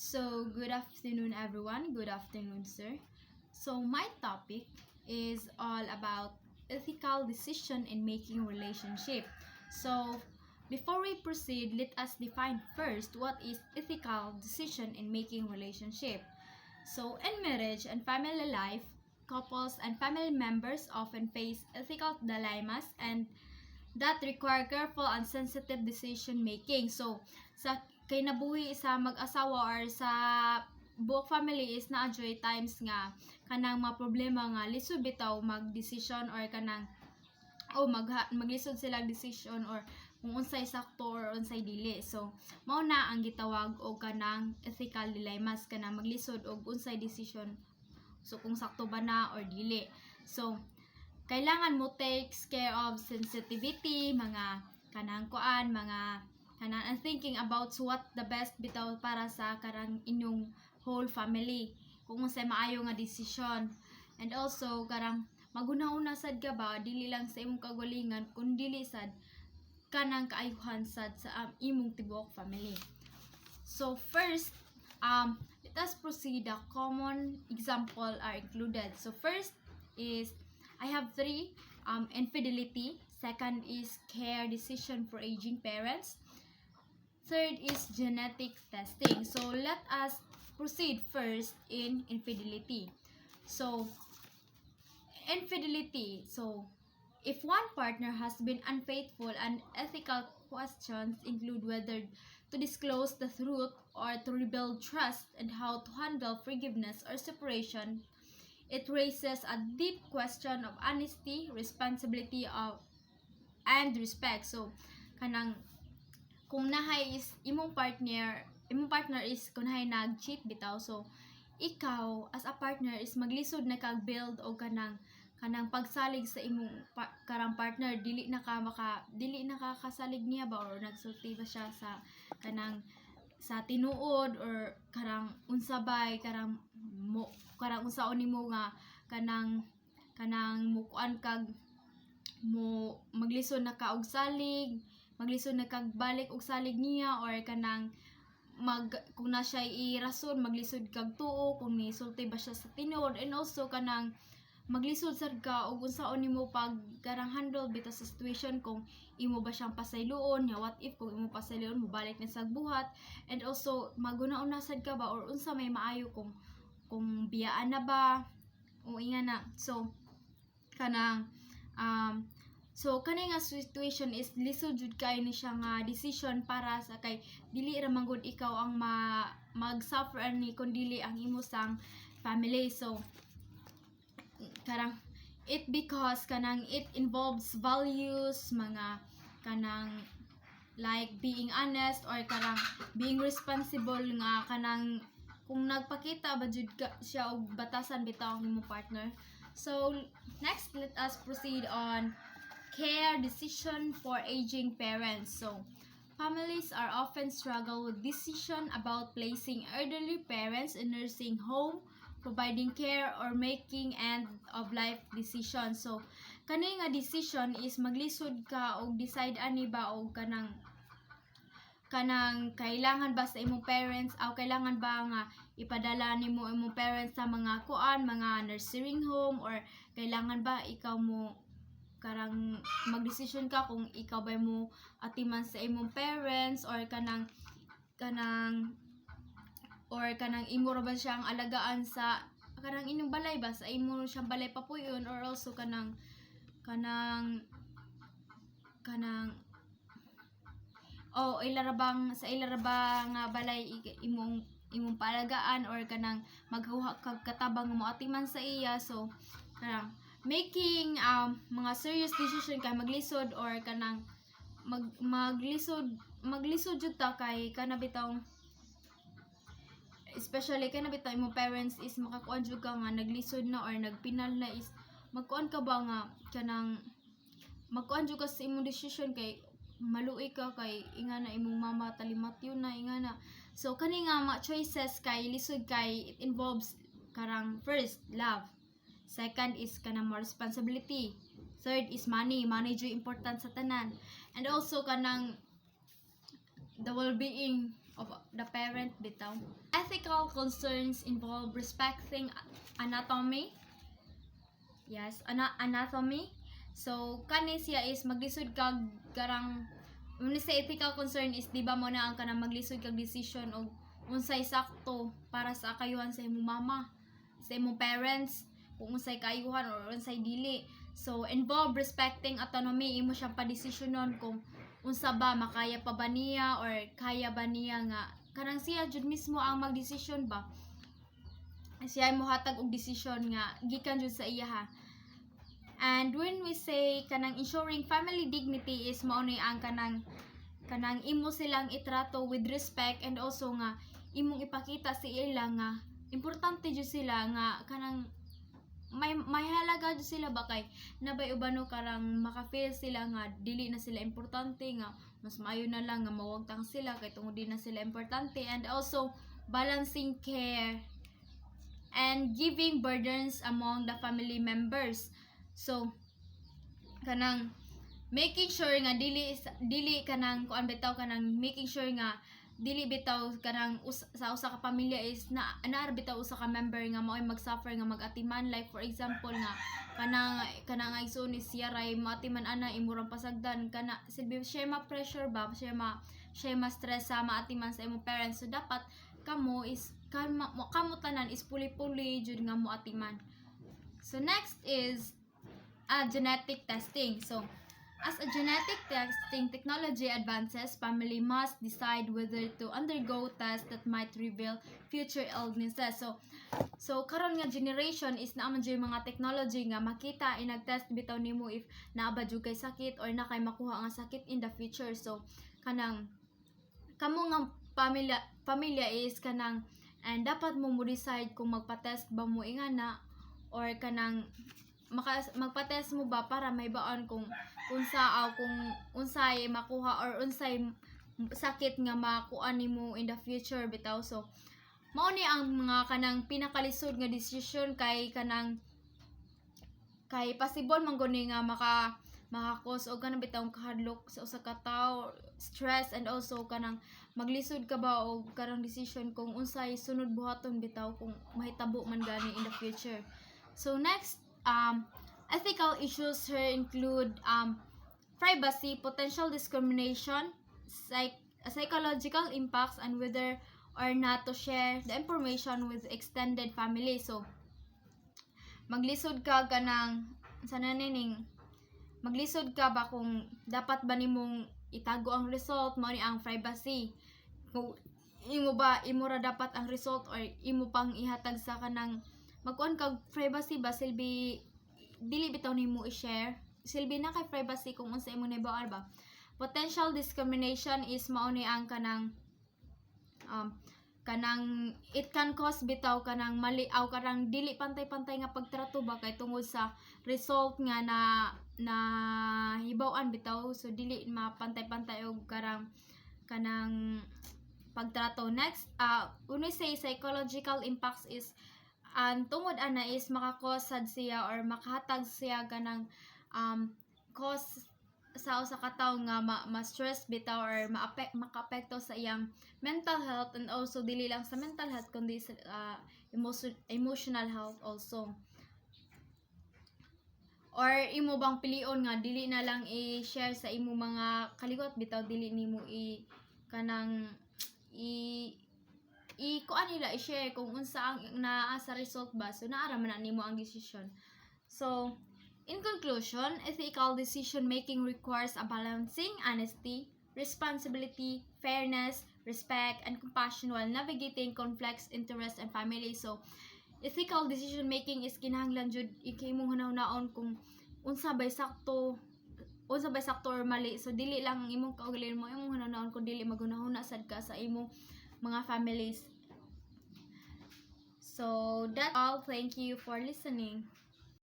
So, good afternoon, everyone. Good afternoon, sir. So, my topic is all about ethical decision in making relationship. So, before we proceed, let us define first what is ethical decision in making relationship. So, in marriage and family life, couples and family members often face ethical dilemmas and that require careful and sensitive decision making. So, sa kinabuhi sa mag-asawa or sa buok family is na-enjoy times nga kanang mga problema nga lisod bitaw mag-decision or kanang maglisod sila decision or kung unsay sakto or unsay dili. So, mao na ang gitawag og kanang ethical dilemmas kanang maglisod og unsay decision. So, kung sakto ba na or dili. So, kailangan mo takes care of sensitivity, mga kanang kuan, mga kanang and thinking about what the best bitaw para sa karang inyong whole family. Kung unsay maayo nga decision. And also karang maguna-una sad ka ba dili lang sa imong kagalingan kun dili sad kanang kaayuhan sad sa imong tibuok family. So first, let us proceed. The common example are included. So first is I have three: infidelity. Second is care decision for aging parents. Third is genetic testing. So let us proceed first in infidelity. So infidelity. So if one partner has been unfaithful, and ethical questions include whether to disclose the truth or to rebuild trust and how to handle forgiveness or separation. It raises a deep question of honesty, responsibility and respect. So, kanang kung nahay is imong partner is kunahay nag-cheat bitaw. So, ikaw as a partner is maglisod na kag-build o kanang pagsalig sa imong karang partner, dili nakakasalig niya ba or nagsulti ba siya sa kanang sa tinuod or karang unsabay karang unsaon nimo nga kanang mukuan kag mo maglisod na ka og salig, maglisod na kag balik og salig niya or kanang kung na siya irason maglisod kag tuo kung ni sulti ba siya sa tinuod, and also kanang maglisod sad ka og unsaon nimo pag karang handle bitaw sa situation kung imo ba siyang pasayloon nya what if kung imo pasayloon mo balik na sa buhat, and also maguna-una sad ka ba or unsa may maayo kung biyaan na ba o inga na. So kanang kani nga situation is lisod jud kay ni siya nga decision para sa kay dili ra man gud ikaw ang mag-suffer ani kun dili ang imo sang family. So karang because kanang it involves values, mga kanang like being honest or karang being responsible nga kanang kung nagpakita ba jud siya og batasan bitaw ang imong partner. So next, let us proceed on care decision for aging parents. So families are often struggle with decision about placing elderly parents in nursing home, providing care, or making end of life decisions. So kani nga decision is maglisod ka og decide ani ba og kanang kailangan ba sa imong parents o kailangan ba nga ipadala nimo imong parents sa mga mga nursing home, or kailangan ba ikaw mo karang magdesisyon ka kung ikaw ba mo atiman sa imong parents or kanang imo ra ba siyang alagaan sa kanang inyong balay ba sa imo siyang balay papuyon, or also kanang ilarabang nga balay imong palagaan or kanang maghuha kag katabang mo atiman sa iya. So kanang making mga serious decision kay maglisod or kanang maglisod jud ta kay kana bitaw, especially kana bitaw imong parents is makakuan jud ka nga naglisod na or nagpinal na is magkuan ka ba nga kanang magkuan jud ka sa imong decision kay maluoy ka kay inga na imong mama talimatyo na inga na. So kani nga mga choices kay lisod kay it involves karang first love, second is kanang more responsibility, third is money jud important sa tanan, and also kanang the well-being of the parent bitaw. Ethical concerns involve respecting anatomy. Yes, anatomy. So kani siya is maglisod kag garang una sa ethical concern is di ba mo na ang kanang maglisod kag decision og unsay sakto para sa kayuhan sa imong mama, sa imong parents, kung unsay kayuhan or unsay dili. So involve respecting autonomy, imo siyang pa-desisyonon kung unsa ba makaya pa ba niya or kaya ba niya nga kanang siya jud mismo ang magdesisyon ba. Siya mo hatag og desisyon nga gikan jud sa iya ha. And when we say kanang ensuring family dignity is mao ni ang kanang imo silang itrato with respect and also nga imong ipakita sa ila nga importante jud sila nga kanang may halaga jud sila ba kay nabay ubano karang maka-feel sila nga dili na sila importante nga mas maayo na lang nga mawagtang sila kay tungod di na sila importante. And also balancing care and giving burdens among the family members. So kanang making sure nga dili kanang kuan bitaw kanang making sure nga dili bitaw kanang sa usa ka pamilya is na bitaw usa ka member nga mao'y mag-suffer nga mag-atiman, like for example nga kanang igsoon ni siya ray maatiman ana imurang pasagdan kana silbi siya ma-pressure ba siya ma-stress sa maatiman sa imong parents. So dapat kamo tanan is puli-puli jud nga moatiman. So next is genetic testing. So as a genetic testing technology advances, family must decide whether to undergo tests that might reveal future illnesses. So karon nga generation is naa man jud mga technology nga makita inag-test bitaw nimo if naa ba jud kay sakit or na kay makuha nga sakit in the future. So kanang kamo nga pamilya is kanang and dapat mo decide kung magpa-test ba mo ingana or kanang magpa-test mo ba para may baon kung unsay makuha or unsay sakit nga makuha nimo in the future bitaw. So mao ni ang mga kanang pinakalisod nga decision kay possible man guni nga makakos og kanang bitaw kahadlok sa usa ka tawo, stress, and also kanang maglisod ka ba og kanang decision kung unsay sunod buhaton bitaw kung mahitabo man gani in the future. So next, ethical issues here include privacy, potential discrimination, psychological impacts, and whether or not to share the information with extended family. So maglisod ka maglisod ka ba kung dapat ba nimong itago ang result, mao ni ang privacy. Kung imo ra dapat ang result or imo pang ihatag sa kanang magkuan kag privacy ba silbi dili bitaw nimo i-share, silbi na kay privacy kung unsa imo nibaar ba. Potential discrimination is mao ni ang kanang it can cause bitaw kanang mali aw kanang dili pantay-pantay nga pagtrato ba kay tungod sa result nga na hibaw-an bitaw. So dili mapantay-pantay og kanang pagtrato. Next, when we say psychological impacts is tungod ana is makakosad siya or makahatag siya kanang cause sa usa ka tawo nga ma-stress bitaw or maka-apekto sa iyang mental health, and also dili lang sa mental health kundi sa emotional health also. Or imo bang pilion nga dili na lang i-share sa imo mga kaligot bitaw, dili nimo kanang kuan nila i-share kung unsa ang naa sa result ba. So naara man na nimo ang decision. So in conclusion, ethical decision making requires a balancing honesty, responsibility, fairness, respect, and compassion while navigating complex interests and family. So ethical decision making is kinahanglan jud imong hunahunahon kung unsa bay sakto or mali. So dili lang imong kaugalingon mo imong hunahunahon kung dili maghunahuna sad ka sa imong mga families. So that's all. Thank you for listening.